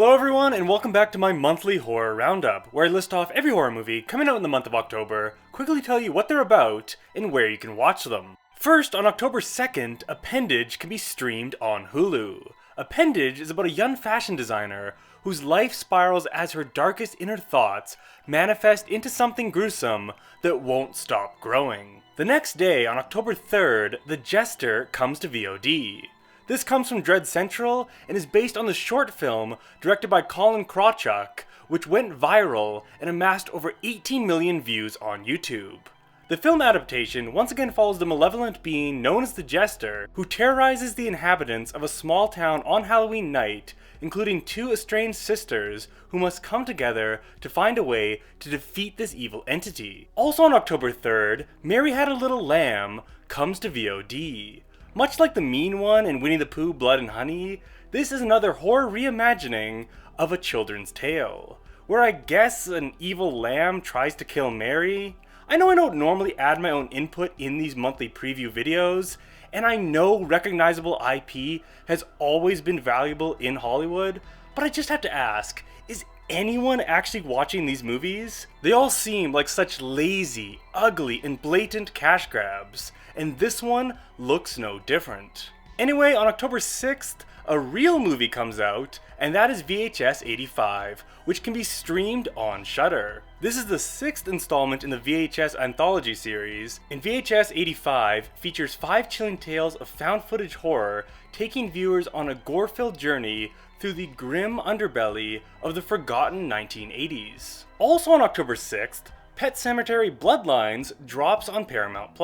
Hello everyone, and welcome back to my monthly horror roundup, where I list off every horror movie coming out in the month of October, quickly tell you what they're about, and where you can watch them. First, on October 2nd, Appendage can be streamed on Hulu. Appendage is about a young fashion designer whose life spirals as her darkest inner thoughts manifest into something gruesome that won't stop growing. The next day, on October 3rd, The Jester comes to VOD. This comes from Dread Central and is based on the short film directed by Colin Krawchuk, which went viral and amassed over 18 million views on YouTube. The film adaptation once again follows the malevolent being known as the Jester, who terrorizes the inhabitants of a small town on Halloween night, including two estranged sisters who must come together to find a way to defeat this evil entity. Also on October 3rd, Mary Had a Little Lamb comes to VOD. Much like The Mean One and Winnie the Pooh, Blood and Honey, this is another horror reimagining of a children's tale, where I guess an evil lamb tries to kill Mary. I know I don't normally add my own input in these monthly preview videos, and I know recognizable IP has always been valuable in Hollywood, but I just have to ask, is anyone actually watching these movies? They all seem like such lazy, ugly, and blatant cash grabs, and this one looks no different. Anyway, on October 6th, a real movie comes out, and that is VHS 85, which can be streamed on Shudder. This is the 6th installment in the VHS anthology series, and VHS 85 features 5 chilling tales of found footage horror taking viewers on a gore-filled journey through the grim underbelly of the forgotten 1980s. Also on October 6th, Pet Sematary Bloodlines drops on Paramount+.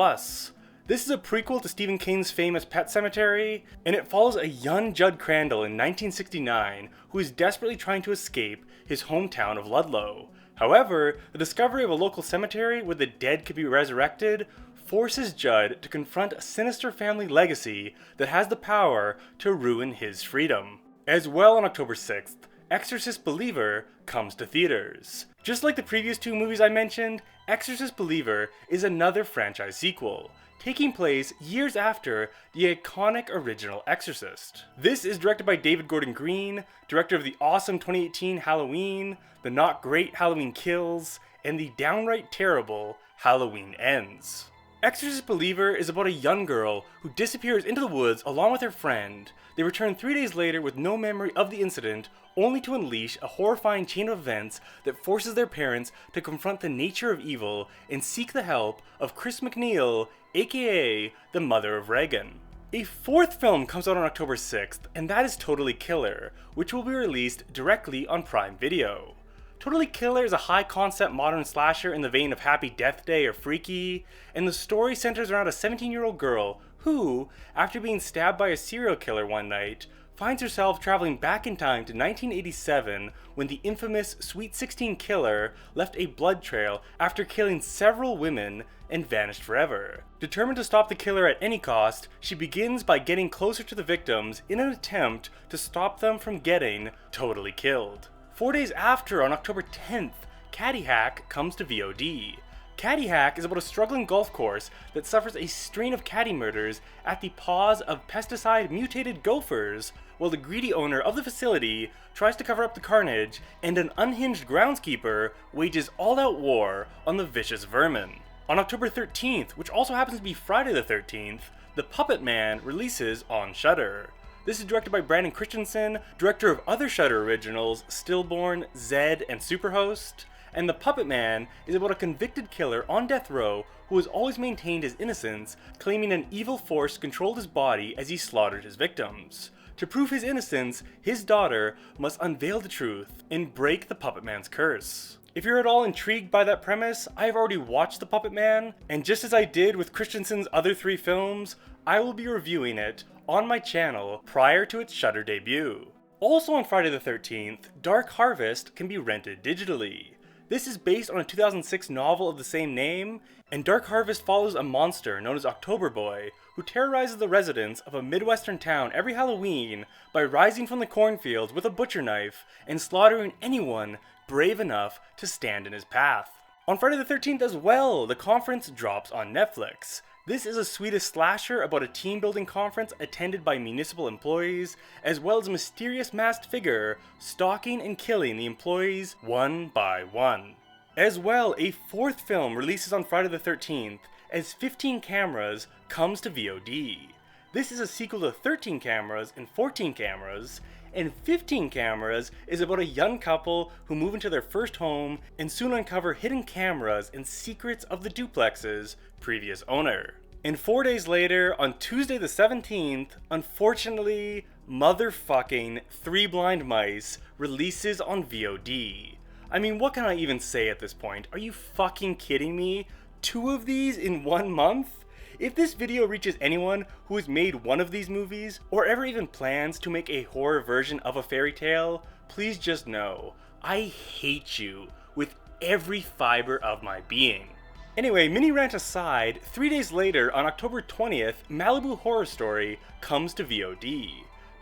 This is a prequel to Stephen King's famous Pet Sematary, and it follows a young Judd Crandall in 1969 who is desperately trying to escape his hometown of Ludlow. However, the discovery of a local cemetery where the dead could be resurrected forces Judd to confront a sinister family legacy that has the power to ruin his freedom. As well on October 6th, Exorcist Believer comes to theaters. Just like the previous two movies I mentioned, Exorcist Believer is another franchise sequel, taking place years after the iconic original Exorcist. This is directed by David Gordon Green, director of the awesome 2018 Halloween, the not great Halloween Kills, and the downright terrible Halloween Ends. Exorcist Believer is about a young girl who disappears into the woods along with her friend. They return 3 days later with no memory of the incident, only to unleash a horrifying chain of events that forces their parents to confront the nature of evil and seek the help of Chris McNeil, aka the mother of Reagan. A 4th film comes out on October 6th, and that is Totally Killer, which will be released directly on Prime Video. Totally Killer is a high-concept modern slasher in the vein of Happy Death Day or Freaky, and the story centers around a 17-year-old girl who, after being stabbed by a serial killer one night, finds herself traveling back in time to 1987 when the infamous Sweet 16 killer left a blood trail after killing several women and vanished forever. Determined to stop the killer at any cost, she begins by getting closer to the victims in an attempt to stop them from getting totally killed. 4 days after, on October 10th, Caddy Hack comes to VOD. Caddy Hack is about a struggling golf course that suffers a string of caddy murders at the paws of pesticide-mutated gophers, while the greedy owner of the facility tries to cover up the carnage, and an unhinged groundskeeper wages all-out war on the vicious vermin. On October 13th, which also happens to be Friday the 13th, The Puppet Man releases on Shudder. This is directed by Brandon Christensen, director of other Shudder originals Stillborn, Zed, and Superhost, and The Puppet Man is about a convicted killer on death row who has always maintained his innocence, claiming an evil force controlled his body as he slaughtered his victims. To prove his innocence, his daughter must unveil the truth and break the Puppet Man's curse. If you're at all intrigued by that premise, I have already watched The Puppet Man, and just as I did with Christensen's other 3 films, I will be reviewing it on my channel prior to its Shudder debut. Also on Friday the 13th, Dark Harvest can be rented digitally. This is based on a 2006 novel of the same name, and Dark Harvest follows a monster known as October Boy, who terrorizes the residents of a Midwestern town every Halloween by rising from the cornfields with a butcher knife and slaughtering anyone brave enough to stand in his path. On Friday the 13th as well, The Conference drops on Netflix. This is a Swedish slasher about a team building conference attended by municipal employees, as well as a mysterious masked figure stalking and killing the employees one by one. As well, a fourth film releases on Friday the 13th, as 15 Cameras comes to VOD. This is a sequel to 13 Cameras and 14 Cameras, and 15 Cameras is about a young couple who move into their first home and soon uncover hidden cameras and secrets of the duplex's previous owner. And 4 days later, on Tuesday the 17th, unfortunately, motherfucking Three Blind Mice releases on VOD. I mean, what can I even say at this point? Are you fucking kidding me? 2 of these in 1 month? If this video reaches anyone who has made one of these movies, or ever even plans to make a horror version of a fairy tale, please just know, I hate you with every fiber of my being. Anyway, mini rant aside, 3 days later, on October 20th, Malibu Horror Story comes to VOD.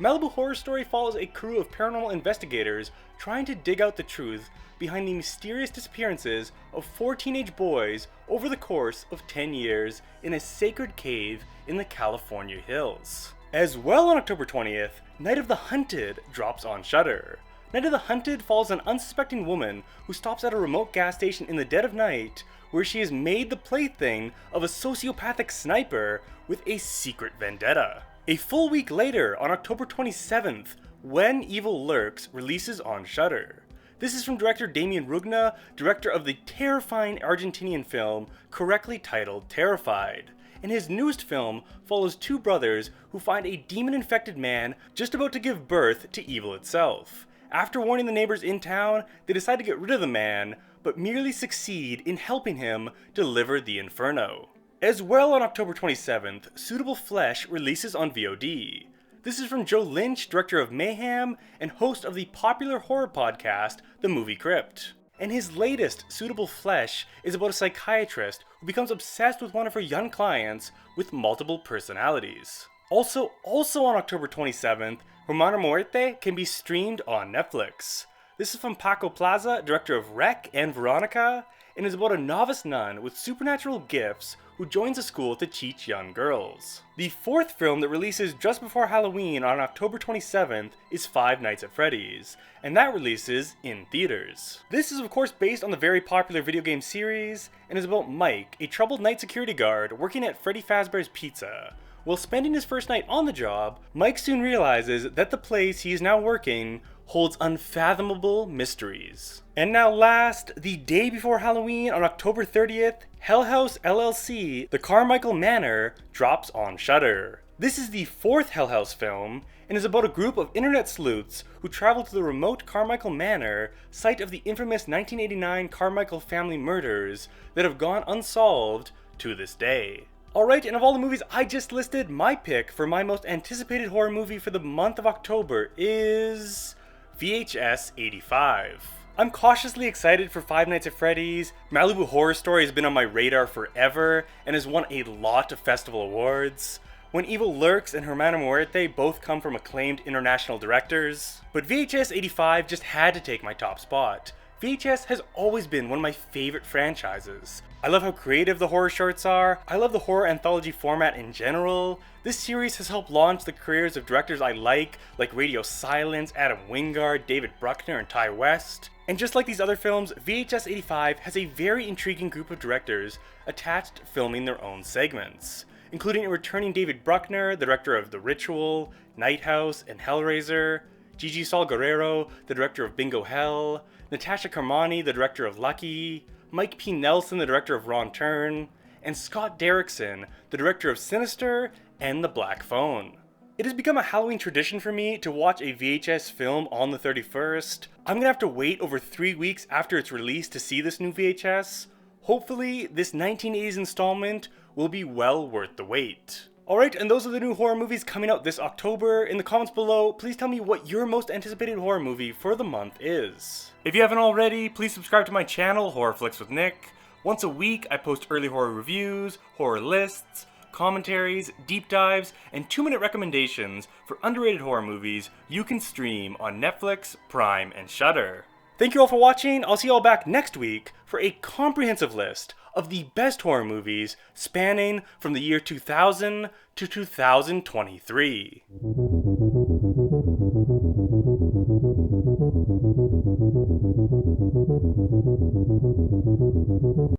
Malibu Horror Story follows a crew of paranormal investigators trying to dig out the truth behind the mysterious disappearances of 4 teenage boys over the course of 10 years in a sacred cave in the California hills. As well, on October 20th, Night of the Hunted drops on Shudder. Night of the Hunted follows an unsuspecting woman who stops at a remote gas station in the dead of night, where she is made the plaything of a sociopathic sniper with a secret vendetta. A full week later, on October 27th, When Evil Lurks releases on Shudder. This is from director Damien Rugna, director of the terrifying Argentinian film correctly titled Terrified. And his newest film follows 2 brothers who find a demon-infected man just about to give birth to evil itself. After warning the neighbors in town, they decide to get rid of the man, but merely succeed in helping him deliver the inferno. As well, on October 27th, Suitable Flesh releases on VOD. This is from Joe Lynch, director of Mayhem and host of the popular horror podcast, The Movie Crypt. And his latest, Suitable Flesh, is about a psychiatrist who becomes obsessed with one of her young clients with multiple personalities. Also on October 27th, Hermana Muerte can be streamed on Netflix. This is from Paco Plaza, director of Rec and Veronica, and is about a novice nun with supernatural gifts who joins a school to teach young girls. The 4th film that releases just before Halloween on October 27th is Five Nights at Freddy's, and that releases in theaters. This is of course based on the very popular video game series, and is about Mike, a troubled night security guard working at Freddy Fazbear's Pizza. While spending his first night on the job, Mike soon realizes that the place he is now working holds unfathomable mysteries. And now last, the day before Halloween on October 30th, Hell House LLC, The Carmichael Manor, drops on Shudder. This is the 4th Hell House film, and is about a group of internet sleuths who travel to the remote Carmichael Manor, site of the infamous 1989 Carmichael family murders that have gone unsolved to this day. Alright, and of all the movies I just listed, my pick for my most anticipated horror movie for the month of October is VHS 85. I'm cautiously excited for Five Nights at Freddy's. Malibu Horror Story has been on my radar forever and has won a lot of festival awards. When Evil Lurks and Hermana Muerte both come from acclaimed international directors. But VHS 85 just had to take my top spot. VHS has always been one of my favorite franchises. I love how creative the horror shorts are. I love the horror anthology format in general. This series has helped launch the careers of directors I like Radio Silence, Adam Wingard, David Bruckner, and Ty West. And just like these other films, VHS 85 has a very intriguing group of directors attached to filming their own segments, including a returning David Bruckner, the director of The Ritual, Nighthouse, and Hellraiser, Gigi Saul Guerrero, the director of Bingo Hell, Natasha Carmani, the director of Lucky, Mike P. Nelson, the director of Wrong Turn, and Scott Derrickson, the director of Sinister and The Black Phone. It has become a Halloween tradition for me to watch a VHS film on the 31st. I'm gonna have to wait over 3 weeks after its release to see this new VHS. Hopefully, this 1980s installment will be well worth the wait. Alright, and those are the new horror movies coming out this October. In the comments below, please tell me what your most anticipated horror movie for the month is. If you haven't already, please subscribe to my channel, Horror Flicks with Nick. Once a week, I post early horror reviews, horror lists, commentaries, deep dives, and 2-minute recommendations for underrated horror movies you can stream on Netflix, Prime, and Shudder. Thank you all for watching. I'll see you all back next week for a comprehensive list of the best horror movies spanning from the year 2000 to 2023.